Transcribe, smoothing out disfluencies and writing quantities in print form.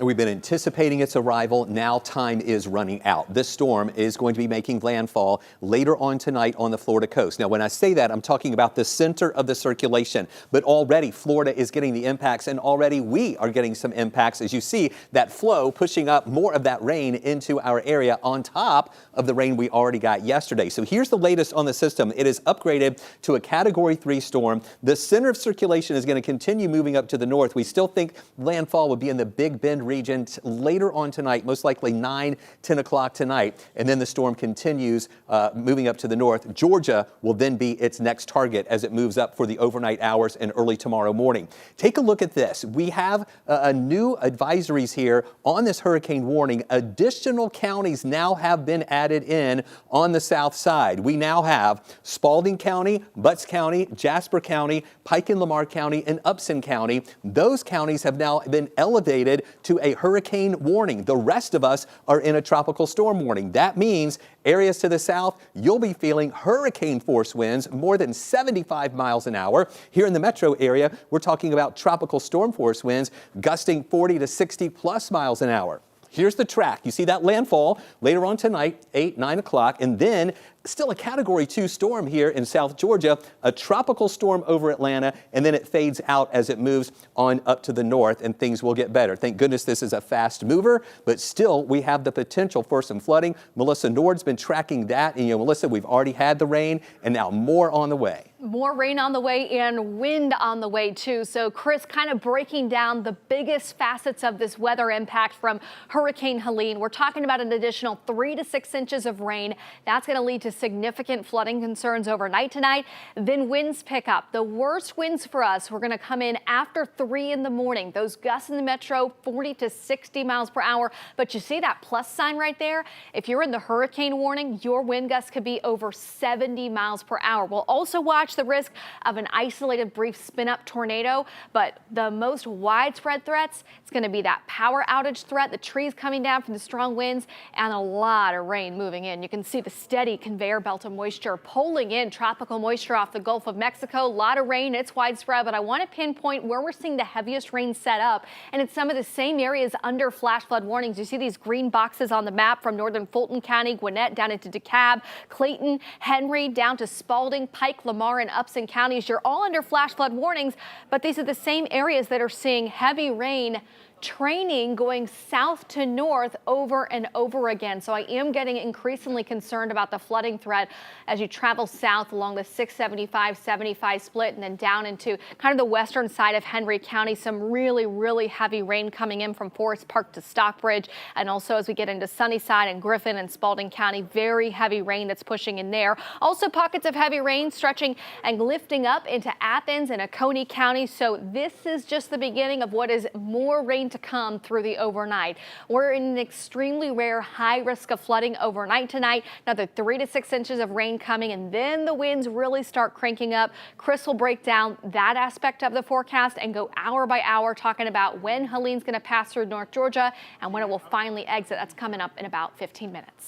We've been anticipating its arrival. Now time is running out. This storm is going to be making landfall later on tonight on the Florida coast. Now, when I say that, I'm talking about the center of the circulation. But already Florida is getting the impacts, and already we are getting some impacts as you see that flow pushing up more of that rain into our area on top of the rain we already got yesterday. So here's the latest on the system. It is upgraded to a Category 3 storm. The center of circulation is going to continue moving up to the north. We still think landfall will be in the Big Bend region later on tonight, most likely 9, 10 o'clock tonight. And then the storm continues moving up to the north. Georgia will then be its next target as it moves up for the overnight hours and early tomorrow morning. Take a look at this. We have a new advisories here on this hurricane warning. Additional counties now have been added in on the south side. We now have Spalding County, Butts County, Jasper County, Pike and Lamar County, and Upson County. Those counties have now been elevated to a hurricane warning. The rest of us are in a tropical storm warning. That means areas to the south, you'll be feeling hurricane force winds more than 75 miles an hour. Here in the metro area, we're talking about tropical storm force winds gusting 40 to 60 plus miles an hour. Here's the track. You see that landfall later on tonight, 8, 9 o'clock, and then still a Category 2 storm here in South Georgia, a tropical storm over Atlanta, and then it fades out as it moves on up to the north, and things will get better. Thank goodness this is a fast mover, but still we have the potential for some flooding. Melissa Nord's been tracking that, and Melissa, we've already had the rain, and now more on the way. More rain on the way and wind on the way too. So Chris, kind of breaking down the biggest facets of this weather impact from Hurricane Helene. We're talking about an additional 3 to 6 inches of rain. That's going to lead to significant flooding concerns overnight tonight. Then winds pick up. The worst winds for us, we're going to come in after 3 in the morning. Those gusts in the metro, 40 to 60 miles per hour. But you see that plus sign right there? If you're in the hurricane warning, your wind gusts could be over 70 miles per hour. We'll also watch the risk of an isolated brief spin-up tornado, but the most widespread threats, it's going to be that power outage threat, the trees coming down from the strong winds, and a lot of rain moving in. You can see the steady conveyor belt of moisture pulling in tropical moisture off the Gulf of Mexico. A lot of rain, it's widespread, but I want to pinpoint where we're seeing the heaviest rain set up, and it's some of the same areas under flash flood warnings. You see these green boxes on the map from northern Fulton County, Gwinnett down into DeKalb, Clayton, Henry down to Spalding, Pike, Lamar, and Upson counties. You're all under flash flood warnings, but these are the same areas that are seeing heavy rain training going south to north over and over again. So I am getting increasingly concerned about the flooding threat as you travel south along the 675-75 split and then down into kind of the western side of Henry County. Some really heavy rain coming in from Forest Park to Stockbridge. And also as we get into Sunnyside and Griffin and Spalding County, very heavy rain that's pushing in there. Also pockets of heavy rain stretching and lifting up into Athens and Oconee County. So this is just the beginning of what is more rain to come through the overnight. We're in an extremely rare high risk of flooding overnight tonight. Another 3 to 6 inches of rain coming, and then the winds really start cranking up. Chris will break down that aspect of the forecast and go hour by hour talking about when Helene's going to pass through North Georgia and when it will finally exit. That's coming up in about 15 minutes.